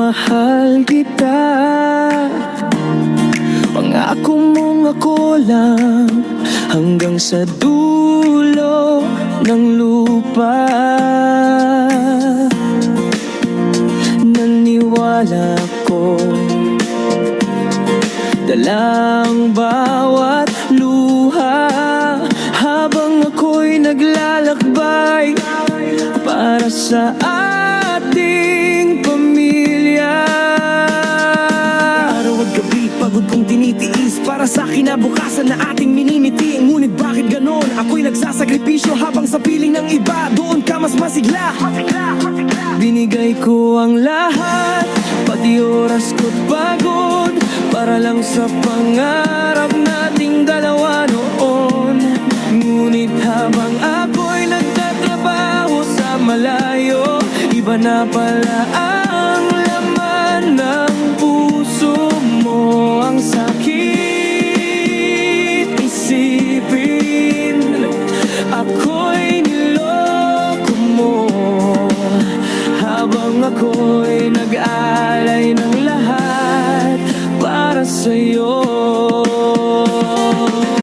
mahal kita. Pangako mong ako lang hanggang sa dulo ng lupa. Naniwala ko dalang bawat luha habang ako'y naglalakbay para sa ating pamilya. Araw at gabi pagod kong tinitiis para sa kinabukasan na ating minimiti. Ngunit bakit ganon? Ako'y nagsasakripisyo habang sa piling ng iba doon ka mas masigla. Binigay ko ang lahat, pati oras ko't pagod, para lang sa pangarap nating dalawa noon. Ngunit habang ako'y nagtatrabaho sa malayo, iba na pala